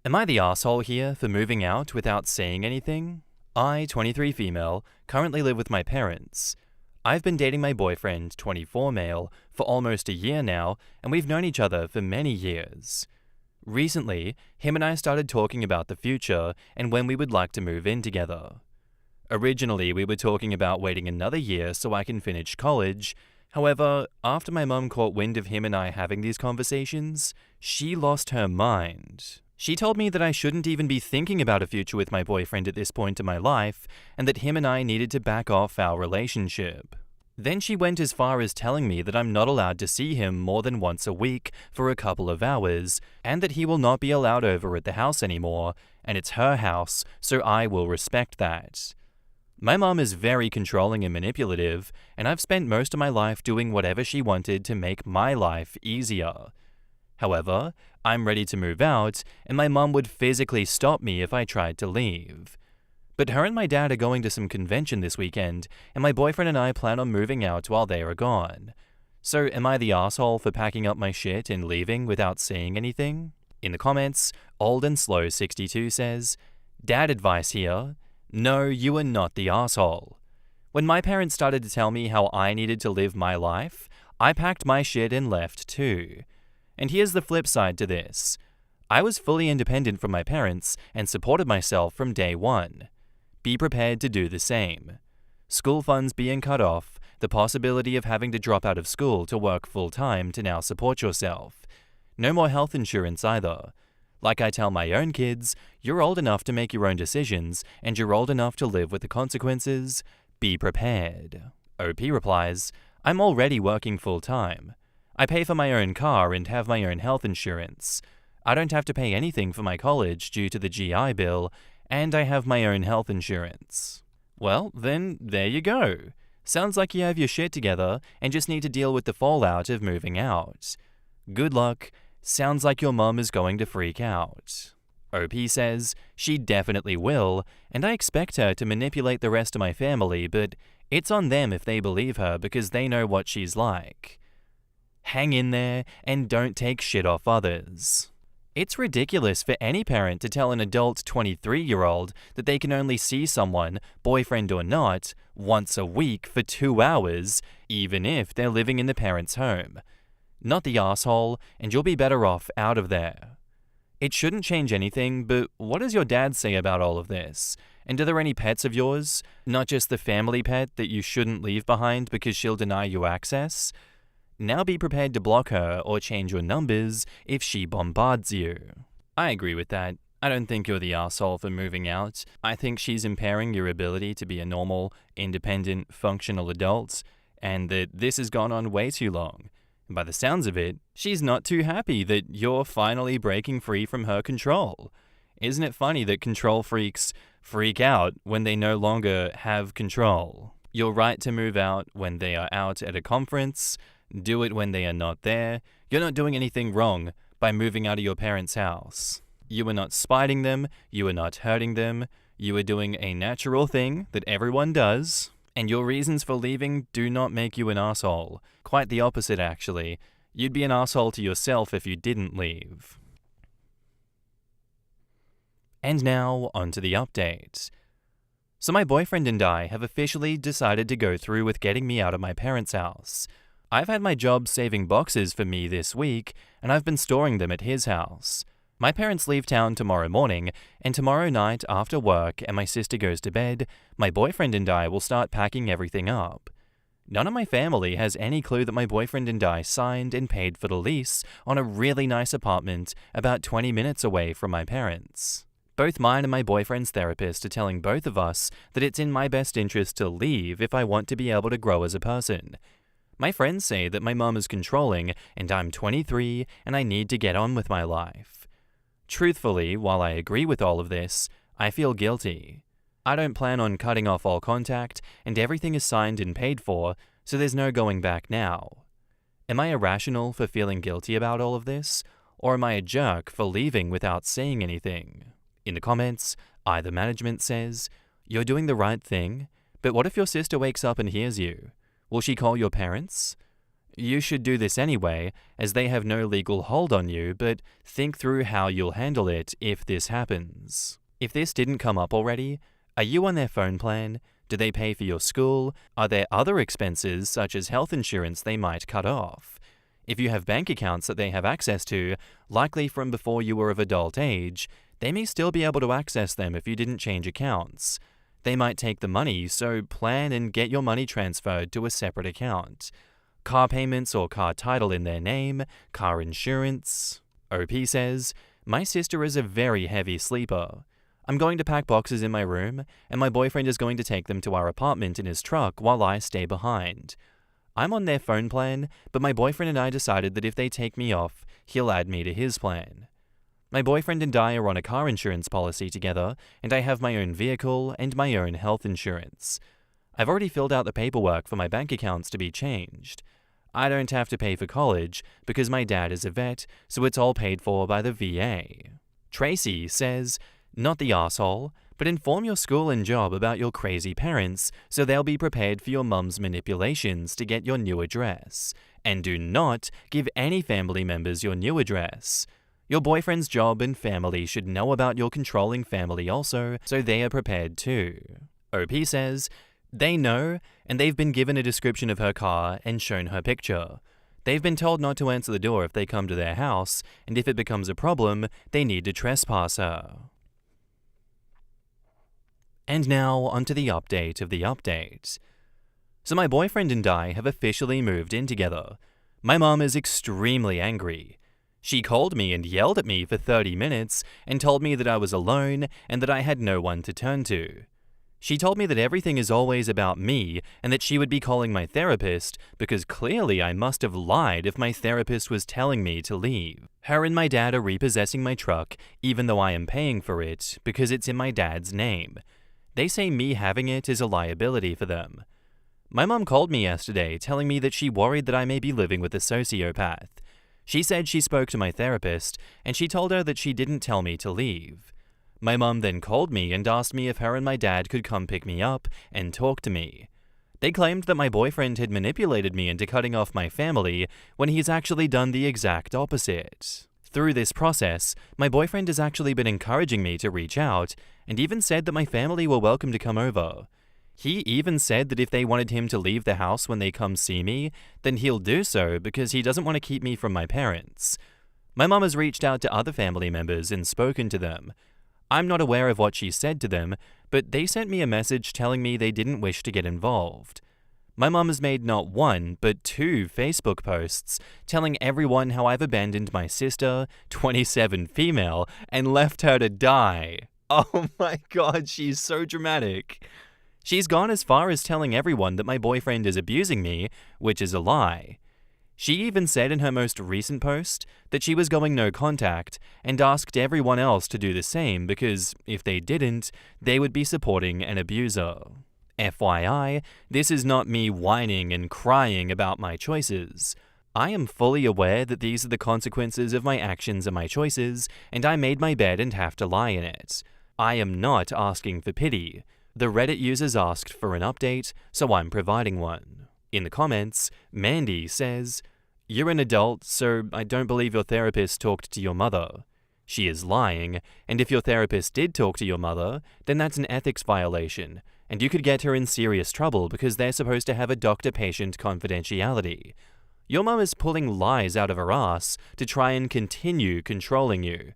Am I the asshole here for moving out without saying anything? I, 23 female, currently live with my parents. I've been dating my boyfriend, 24 male, for almost a year now, and we've known each other for many years. Recently, him and I started talking about the future and when we would like to move in together. Originally, we were talking about waiting another year so I can finish college. However, after my mum caught wind of him and I having these conversations, she lost her mind. She told me that I shouldn't even be thinking about a future with my boyfriend at this point in my life, and that him and I needed to back off our relationship. Then she went as far as telling me that I'm not allowed to see him more than once a week for a couple of hours, and that he will not be allowed over at the house anymore, and it's her house, so I will respect that. My mom is very controlling and manipulative, and I've spent most of my life doing whatever she wanted to make my life easier. However, I'm ready to move out, and my mom would physically stop me if I tried to leave. But her and my dad are going to some convention this weekend, and my boyfriend and I plan on moving out while they are gone. So am I the asshole for packing up my shit and leaving without saying anything? In the comments, Old and Slow 62 says, "Dad advice here. No, you are not the asshole. When my parents started to tell me how I needed to live my life, I packed my shit and left too. And here's the flip side to this. I was fully independent from my parents and supported myself from day one. Be prepared to do the same. School funds being cut off, the possibility of having to drop out of school to work full-time to now support yourself. No more health insurance either. Like I tell my own kids, you're old enough to make your own decisions, and you're old enough to live with the consequences. Be prepared." OP replies, "I'm already working full-time. I pay for my own car and have my own health insurance. I don't have to pay anything for my college due to the GI Bill, and I have my own health insurance." Well, then there you go. Sounds like you have your shit together and just need to deal with the fallout of moving out. Good luck. Sounds like your mum is going to freak out. OP says, "She definitely will, and I expect her to manipulate the rest of my family, but it's on them if they believe her because they know what she's like. Hang in there and don't take shit off others." It's ridiculous for any parent to tell an adult 23-year-old that they can only see someone, boyfriend or not, once a week for 2 hours, even if they're living in the parent's home. Not the asshole, and you'll be better off out of there. It shouldn't change anything, but what does your dad say about all of this? And are there any pets of yours? Not just the family pet that you shouldn't leave behind because she'll deny you access? Now be prepared to block her or change your numbers if she bombards you. I agree with that. I don't think you're the asshole for moving out. I think she's impairing your ability to be a normal, independent, functional adult, and that this has gone on way too long. And by the sounds of it, she's not too happy that you're finally breaking free from her control. Isn't it funny that control freaks freak out when they no longer have control? You're right to move out when they are out at a conference. Do it when they are not there. You're not doing anything wrong by moving out of your parents' house. You are not spiting them. You are not hurting them. You are doing a natural thing that everyone does. And your reasons for leaving do not make you an asshole. Quite the opposite, actually. You'd be an asshole to yourself if you didn't leave. And now, onto the update. So my boyfriend and I have officially decided to go through with getting me out of my parents' house. I've had my job saving boxes for me this week, and I've been storing them at his house. My parents leave town tomorrow morning, and tomorrow night after work and my sister goes to bed, my boyfriend and I will start packing everything up. None of my family has any clue that my boyfriend and I signed and paid for the lease on a really nice apartment about 20 minutes away from my parents. Both mine and my boyfriend's therapist are telling both of us that it's in my best interest to leave if I want to be able to grow as a person. My friends say that my mum is controlling and I'm 23 and I need to get on with my life. Truthfully, while I agree with all of this, I feel guilty. I don't plan on cutting off all contact, and everything is signed and paid for, so there's no going back now. Am I irrational for feeling guilty about all of this, or am I a jerk for leaving without saying anything? In the comments, Either Management says, "You're doing the right thing, but what if your sister wakes up and hears you? Will she call your parents? You should do this anyway, as they have no legal hold on you, but think through how you'll handle it if this happens. If this didn't come up already, are you on their phone plan? Do they pay for your school? Are there other expenses, such as health insurance, they might cut off? If you have bank accounts that they have access to, likely from before you were of adult age, they may still be able to access them if you didn't change accounts. They might take the money, so plan and get your money transferred to a separate account. Car payments or car title in their name, car insurance. OP says, my sister is a very heavy sleeper. I'm going to pack boxes in my room, and my boyfriend is going to take them to our apartment in his truck while I stay behind. I'm on their phone plan, but my boyfriend and I decided that if they take me off, he'll add me to his plan. My boyfriend and I are on a car insurance policy together, and I have my own vehicle and my own health insurance. I've already filled out the paperwork for my bank accounts to be changed. I don't have to pay for college because my dad is a vet, so it's all paid for by the VA. Tracy says, not the asshole, but inform your school and job about your crazy parents so they'll be prepared for your mum's manipulations to get your new address. And do not give any family members your new address. Your boyfriend's job and family should know about your controlling family also, so they are prepared too. OP says, they know, and they've been given a description of her car and shown her picture. They've been told not to answer the door if they come to their house, and if it becomes a problem, they need to trespass her. And now onto the update of the update. So my boyfriend and I have officially moved in together. My mom is extremely angry. She called me and yelled at me for 30 minutes and told me that I was alone and that I had no one to turn to. She told me that everything is always about me and that she would be calling my therapist because clearly I must have lied if my therapist was telling me to leave. Her and my dad are repossessing my truck even though I am paying for it because it's in my dad's name. They say me having it is a liability for them. My mom called me yesterday telling me that she worried that I may be living with a sociopath. She said she spoke to my therapist and she told her that she didn't tell me to leave. My mum then called me and asked me if her and my dad could come pick me up and talk to me. They claimed that my boyfriend had manipulated me into cutting off my family when he's actually done the exact opposite. Through this process, my boyfriend has actually been encouraging me to reach out and even said that my family were welcome to come over. He even said that if they wanted him to leave the house when they come see me, then he'll do so because he doesn't want to keep me from my parents. My mum has reached out to other family members and spoken to them. I'm not aware of what she said to them, but they sent me a message telling me they didn't wish to get involved. My mum has made not one, but 2 Facebook posts telling everyone how I've abandoned my sister, 27 female, and left her to die. Oh my god, she's so dramatic. She's gone as far as telling everyone that my boyfriend is abusing me, which is a lie. She even said in her most recent post that she was going no contact and asked everyone else to do the same because, if they didn't, they would be supporting an abuser. FYI, this is not me whining and crying about my choices. I am fully aware that these are the consequences of my actions and my choices, and I made my bed and have to lie in it. I am not asking for pity. The Reddit users asked for an update, so I'm providing one. In the comments, Mandy says, "You're an adult, so I don't believe your therapist talked to your mother. She is lying, and if your therapist did talk to your mother, then that's an ethics violation, and you could get her in serious trouble because they're supposed to have a doctor-patient confidentiality. Your mum is pulling lies out of her ass to try and continue controlling you.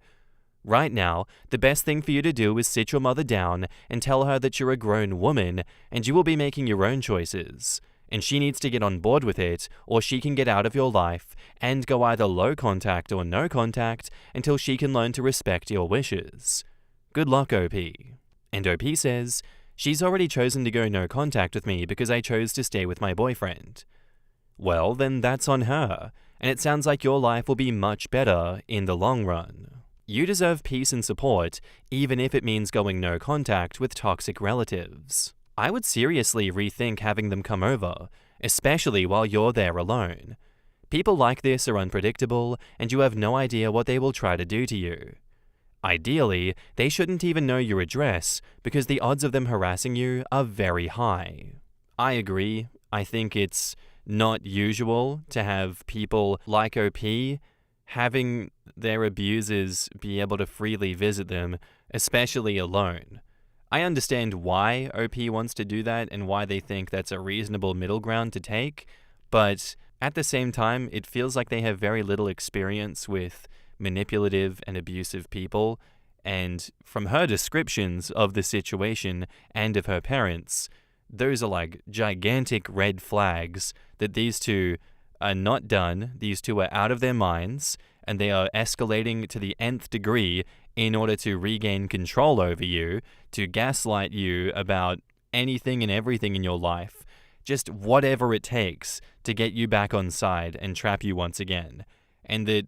Right now, the best thing for you to do is sit your mother down and tell her that you're a grown woman and you will be making your own choices. And she needs to get on board with it, or she can get out of your life and go either low contact or no contact until she can learn to respect your wishes. Good luck, OP." And OP says, "She's already chosen to go no contact with me because I chose to stay with my boyfriend." Well, then that's on her, and it sounds like your life will be much better in the long run. You deserve peace and support, even if it means going no contact with toxic relatives. I would seriously rethink having them come over, especially while you're there alone. People like this are unpredictable, and you have no idea what they will try to do to you. Ideally, they shouldn't even know your address, because the odds of them harassing you are very high. I agree. I think it's not usual to have people like OP having their abusers be able to freely visit them, especially alone. I understand why OP wants to do that and why they think that's a reasonable middle ground to take, but at the same time, it feels like they have very little experience with manipulative and abusive people, and from her descriptions of the situation and of her parents, those are like gigantic red flags that these two are not done, these two are out of their minds, and they are escalating to the nth degree in order to regain control over you, to gaslight you about anything and everything in your life, just whatever it takes to get you back on side and trap you once again. And that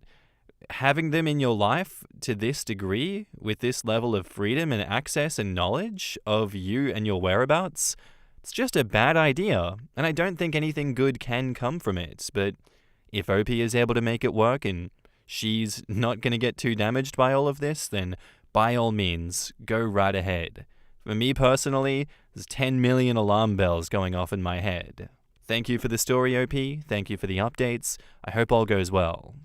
having them in your life to this degree, with this level of freedom and access and knowledge of you and your whereabouts, it's just a bad idea, and I don't think anything good can come from it. But if OP is able to make it work and she's not going to get too damaged by all of this, then by all means, go right ahead. For me personally, there's 10 million alarm bells going off in my head. Thank you for the story, OP. Thank you for the updates. I hope all goes well.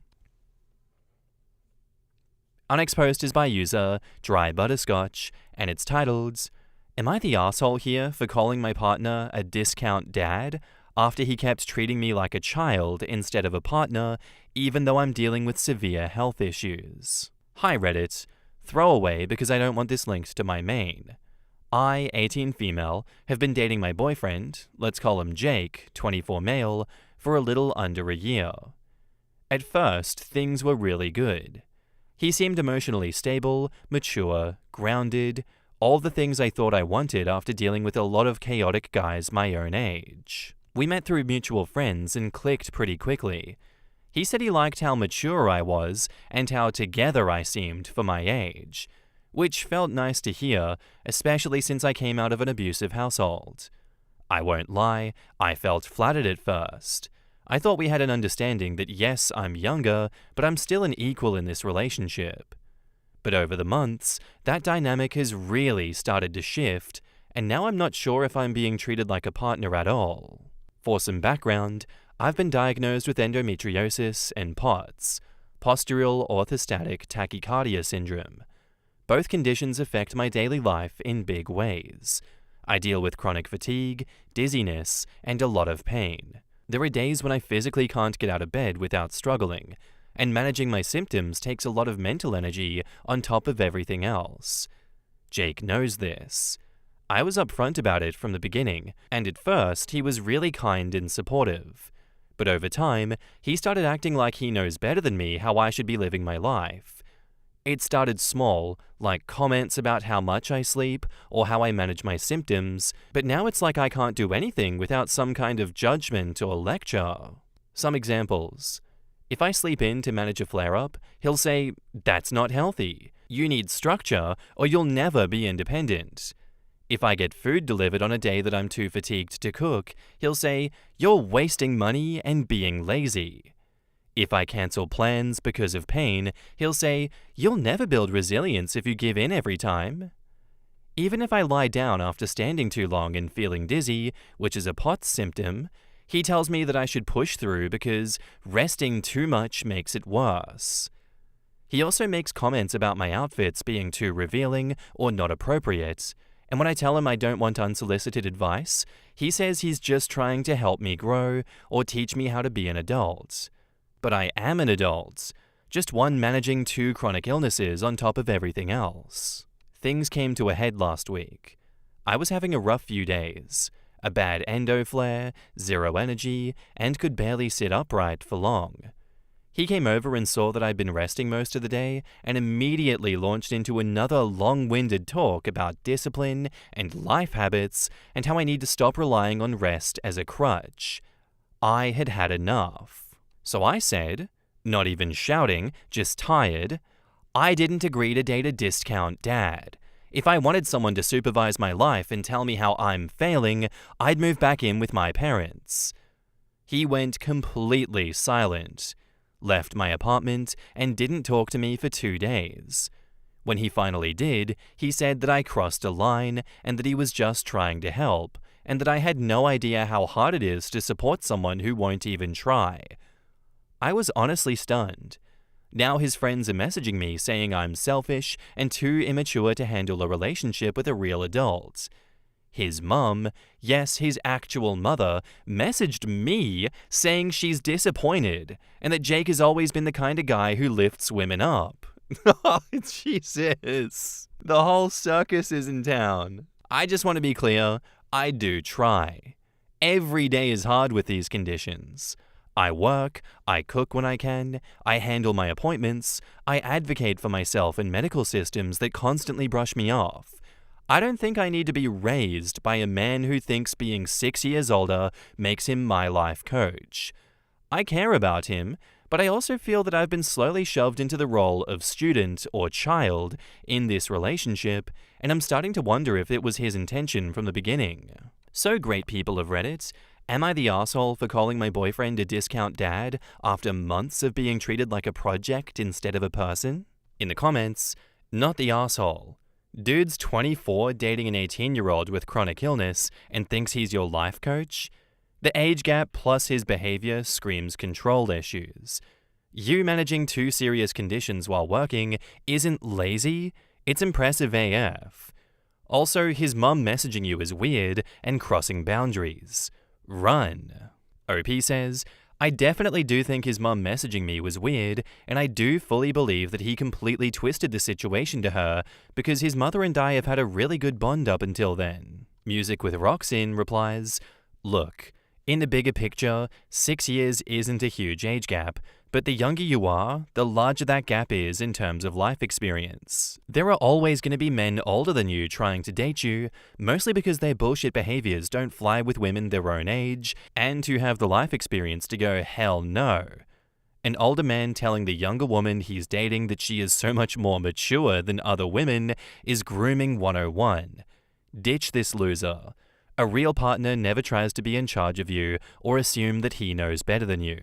Our next post is by user Dry Butterscotch, and it's titled, "Am I the arsehole here for calling my partner a discount dad after he kept treating me like a child instead of a partner, even though I'm dealing with severe health issues? Hi Reddit. Throwaway because I don't want this linked to my main. I, 18 female, have been dating my boyfriend, let's call him Jake, 24 male, for a little under a year. At first, things were really good. He seemed emotionally stable, mature, grounded, all the things I thought I wanted after dealing with a lot of chaotic guys my own age. We met through mutual friends and clicked pretty quickly. He said he liked how mature I was and how together I seemed for my age, which felt nice to hear, especially since I came out of an abusive household. I won't lie, I felt flattered at first. I thought we had an understanding that yes, I'm younger, but I'm still an equal in this relationship. But over the months, that dynamic has really started to shift, and now I'm not sure if I'm being treated like a partner at all. For some background, I've been diagnosed with endometriosis and POTS, postural orthostatic tachycardia syndrome. Both conditions affect my daily life in big ways. I deal with chronic fatigue, dizziness, and a lot of pain. There are days when I physically can't get out of bed without struggling, and managing my symptoms takes a lot of mental energy on top of everything else. Jake knows this. I was upfront about it from the beginning, and at first he was really kind and supportive. But over time, he started acting like he knows better than me how I should be living my life. It started small, like comments about how much I sleep or how I manage my symptoms, but now it's like I can't do anything without some kind of judgment or lecture. Some examples. If I sleep in to manage a flare-up, he'll say, "That's not healthy. You need structure or you'll never be independent." If I get food delivered on a day that I'm too fatigued to cook, he'll say, "You're wasting money and being lazy." If I cancel plans because of pain, he'll say, "You'll never build resilience if you give in every time." Even if I lie down after standing too long and feeling dizzy, which is a POTS symptom, he tells me that I should push through because resting too much makes it worse. He also makes comments about my outfits being too revealing or not appropriate, and when I tell him I don't want unsolicited advice, he says he's just trying to help me grow or teach me how to be an adult. But I am an adult, just one managing 2 chronic illnesses on top of everything else. Things came to a head last week. I was having a rough few days, a bad endo flare, 0 energy, and could barely sit upright for long. He came over and saw that I'd been resting most of the day and immediately launched into another long-winded talk about discipline and life habits and how I need to stop relying on rest as a crutch. I had had enough. So I said, not even shouting, just tired, I didn't agree to date a discount dad. If I wanted someone to supervise my life and tell me how I'm failing, I'd move back in with my parents. He went completely silent, left my apartment, and didn't talk to me for 2 days. When he finally did, he said that I crossed a line and that he was just trying to help, and that I had no idea how hard it is to support someone who won't even try. I was honestly stunned. Now his friends are messaging me saying I'm selfish and too immature to handle a relationship with a real adult. His mum, yes, his actual mother, messaged me saying she's disappointed and that Jake has always been the kind of guy who lifts women up. Jesus. The whole circus is in town. I just want to be clear, I do try. Every day is hard with these conditions. I work, I cook when I can, I handle my appointments, I advocate for myself in medical systems that constantly brush me off. I don't think I need to be raised by a man who thinks being 6 years older makes him my life coach. I care about him, but I also feel that I've been slowly shoved into the role of student or child in this relationship, and I'm starting to wonder if it was his intention from the beginning. So great people of Reddit, am I the asshole for calling my boyfriend a discount dad after months of being treated like a project instead of a person? In the comments, not the asshole. Dude's 24 dating an 18-year-old with chronic illness and thinks he's your life coach? The age gap plus his behavior screams control issues. You managing 2 serious conditions while working isn't lazy, it's impressive AF. Also, his mum messaging you is weird and crossing boundaries. Run. OP says, I definitely do think his mum messaging me was weird, and I do fully believe that he completely twisted the situation to her because his mother and I have had a really good bond up until then. Music with Rocks In replies, look, in the bigger picture, 6 years isn't a huge age gap, but the younger you are, the larger that gap is in terms of life experience. There are always going to be men older than you trying to date you, mostly because their bullshit behaviors don't fly with women their own age, and who have the life experience to go, hell no. An older man telling the younger woman he's dating that she is so much more mature than other women is grooming 101. Ditch this loser. A real partner never tries to be in charge of you or assume that he knows better than you.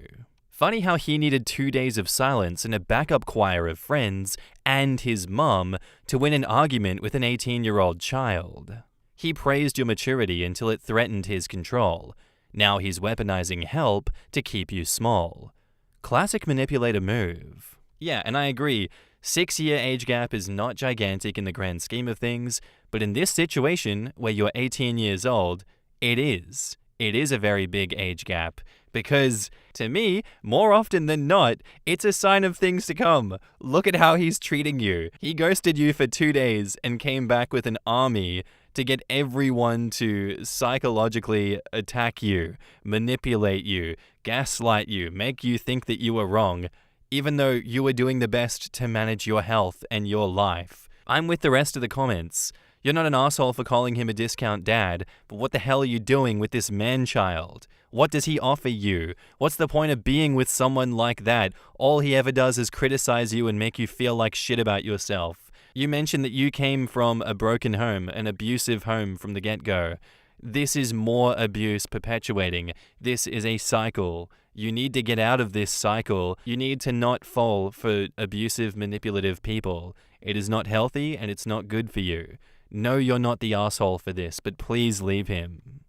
Funny how he needed 2 days of silence and a backup choir of friends and his mum to win an argument with an 18-year-old child. He praised your maturity until it threatened his control. Now he's weaponizing help to keep you small. Classic manipulator move. Yeah, and I agree, 6-year age gap is not gigantic in the grand scheme of things, but in this situation, where you're 18 years old, it is. It is a very big age gap, because, to me, more often than not, it's a sign of things to come. Look at how he's treating you. He ghosted you for 2 days and came back with an army to get everyone to psychologically attack you, manipulate you, gaslight you, make you think that you were wrong, even though you were doing the best to manage your health and your life. I'm with the rest of the comments. You're not an asshole for calling him a discount dad, but what the hell are you doing with this man-child? What does he offer you? What's the point of being with someone like that? All he ever does is criticize you and make you feel like shit about yourself. You mentioned that you came from a broken home, an abusive home from the get-go. This is more abuse perpetuating. This is a cycle. You need to get out of this cycle. You need to not fall for abusive, manipulative people. It is not healthy and it's not good for you. No, you're not the asshole for this, but please leave him.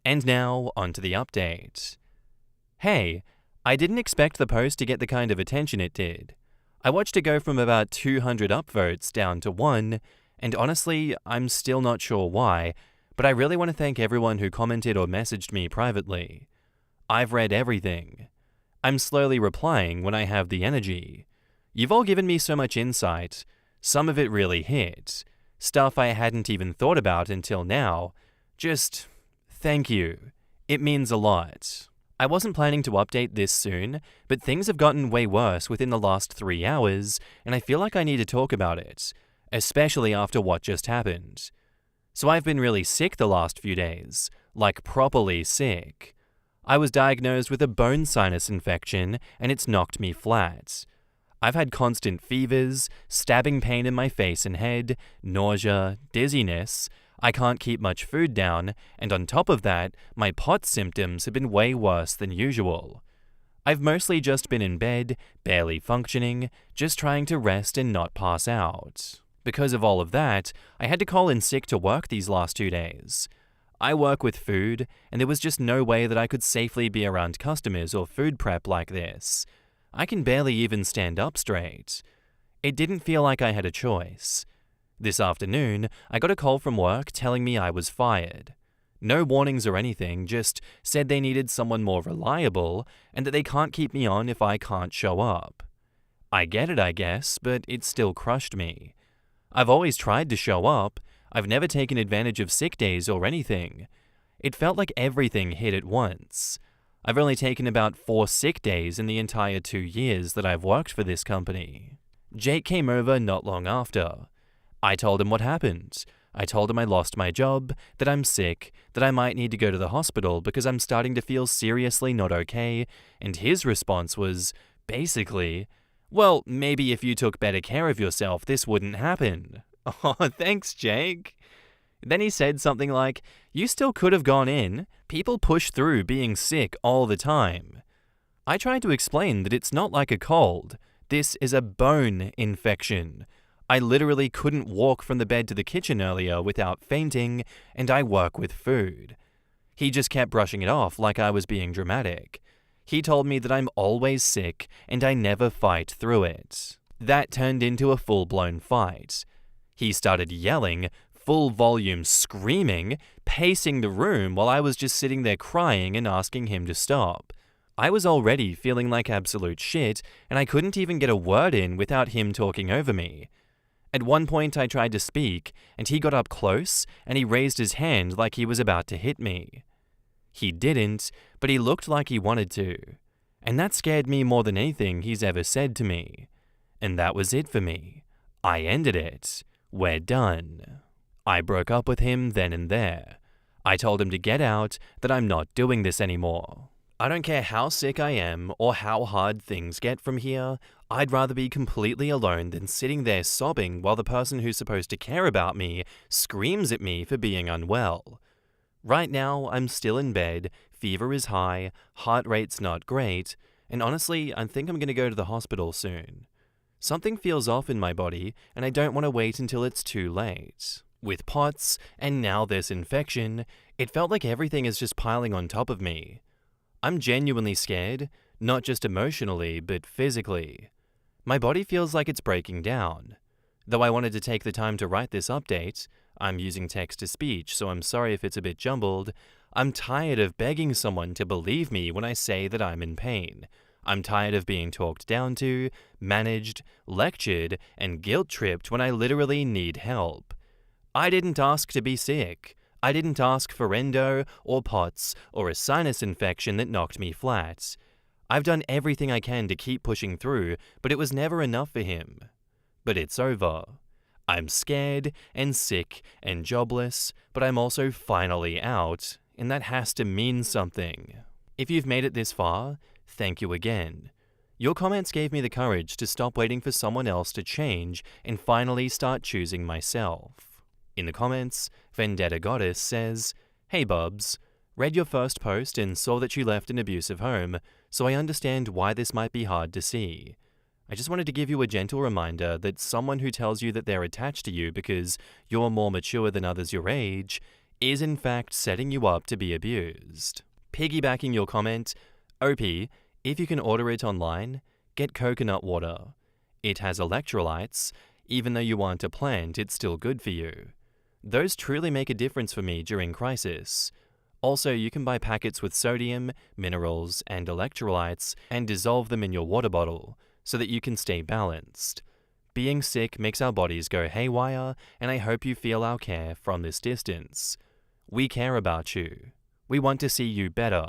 And now, onto the update. Hey, I didn't expect the post to get the kind of attention it did. I watched it go from about 200 upvotes down to 1, and honestly, I'm still not sure why, but I really want to thank everyone who commented or messaged me privately. I've read everything. I'm slowly replying when I have the energy. You've all given me so much insight. Some of it really hit. Stuff I hadn't even thought about until now. Just thank you. It means a lot. I wasn't planning to update this soon, but things have gotten way worse within the last 3 hours, and I feel like I need to talk about it, especially after what just happened. So I've been really sick the last few days, like properly sick. I was diagnosed with a bone sinus infection, and it's knocked me flat. I've had constant fevers, stabbing pain in my face and head, nausea, dizziness. I can't keep much food down, and on top of that, my POTS symptoms have been way worse than usual. I've mostly just been in bed, barely functioning, just trying to rest and not pass out. Because of all of that, I had to call in sick to work these last 2 days. I work with food, and there was just no way that I could safely be around customers or food prep like this. I can barely even stand up straight. It didn't feel like I had a choice. This afternoon, I got a call from work telling me I was fired. No warnings or anything, just said they needed someone more reliable and that they can't keep me on if I can't show up. I get it, I guess, but it still crushed me. I've always tried to show up. I've never taken advantage of sick days or anything. It felt like everything hit at once. I've only taken about 4 sick days in the entire 2 years that I've worked for this company. Jake came over not long after. I told him what happened. I told him I lost my job, that I'm sick, that I might need to go to the hospital because I'm starting to feel seriously not okay, and his response was, basically, well, maybe if you took better care of yourself, this wouldn't happen. Oh, thanks, Jake. Then he said something like, you still could have gone in. People push through being sick all the time. I tried to explain that it's not like a cold. This is a bone infection. I literally couldn't walk from the bed to the kitchen earlier without fainting, and I work with food. He just kept brushing it off like I was being dramatic. He told me that I'm always sick and I never fight through it. That turned into a full-blown fight. He started yelling, full volume screaming, pacing the room while I was just sitting there crying and asking him to stop. I was already feeling like absolute shit, and I couldn't even get a word in without him talking over me. At one point I tried to speak, and he got up close, and he raised his hand like he was about to hit me. He didn't, but he looked like he wanted to. And that scared me more than anything he's ever said to me. And that was it for me. I ended it. We're done. I broke up with him then and there. I told him to get out, that I'm not doing this anymore. I don't care how sick I am or how hard things get from here, I'd rather be completely alone than sitting there sobbing while the person who's supposed to care about me screams at me for being unwell. Right now, I'm still in bed, fever is high, heart rate's not great, and honestly, I think I'm going to go to the hospital soon. Something feels off in my body, and I don't want to wait until it's too late. With POTS, and now this infection, it felt like everything is just piling on top of me. I'm genuinely scared, not just emotionally, but physically. My body feels like it's breaking down. Though I wanted to take the time to write this update, I'm using text-to-speech, so I'm sorry if it's a bit jumbled. I'm tired of begging someone to believe me when I say that I'm in pain. I'm tired of being talked down to, managed, lectured, and guilt-tripped when I literally need help. I didn't ask to be sick. I didn't ask for endo, or POTS, or a sinus infection that knocked me flat. I've done everything I can to keep pushing through, but it was never enough for him. But it's over. I'm scared, and sick, and jobless, but I'm also finally out, and that has to mean something. If you've made it this far, thank you again. Your comments gave me the courage to stop waiting for someone else to change and finally start choosing myself. In the comments, Vendetta Goddess says, "Hey Bubs, read your first post and saw that you left an abusive home, so I understand why this might be hard to see. I just wanted to give you a gentle reminder that someone who tells you that they're attached to you because you're more mature than others your age is in fact setting you up to be abused." Piggybacking your comment, OP, if you can order it online, get coconut water. It has electrolytes. Even though you aren't a plant, it's still good for you. Those truly make a difference for me during crisis. Also, you can buy packets with sodium, minerals, and electrolytes and dissolve them in your water bottle so that you can stay balanced. Being sick makes our bodies go haywire, and I hope you feel our care from this distance. We care about you. We want to see you better.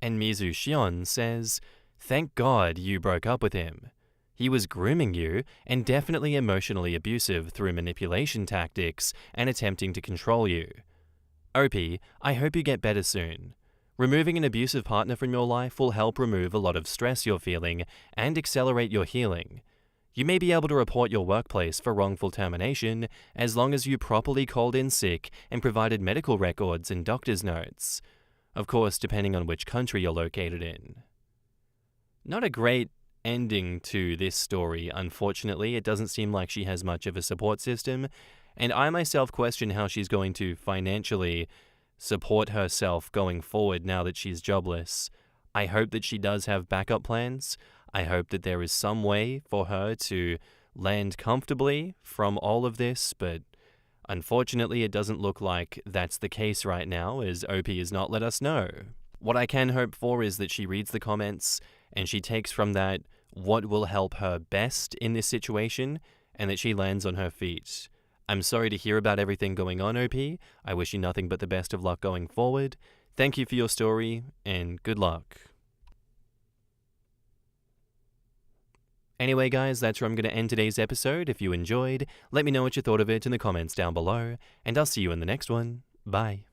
And Mizu Shion says, "Thank God you broke up with him. He was grooming you and definitely emotionally abusive through manipulation tactics and attempting to control you. OP, I hope you get better soon. Removing an abusive partner from your life will help remove a lot of stress you're feeling and accelerate your healing. You may be able to report your workplace for wrongful termination as long as you properly called in sick and provided medical records and doctor's notes. Of course, depending on which country you're located in." Not a great ending to this story, unfortunately. It doesn't seem like she has much of a support system, and I myself question how she's going to financially support herself going forward now that she's jobless. I hope that she does have backup plans. I hope that there is some way for her to land comfortably from all of this, but unfortunately, it doesn't look like that's the case right now, as OP has not let us know. What I can hope for is that she reads the comments and she takes from that what will help her best in this situation, and that she lands on her feet. I'm sorry to hear about everything going on, OP. I wish you nothing but the best of luck going forward. Thank you for your story, and good luck. Anyway, guys, that's where I'm going to end today's episode. If you enjoyed, let me know what you thought of it in the comments down below, and I'll see you in the next one. Bye.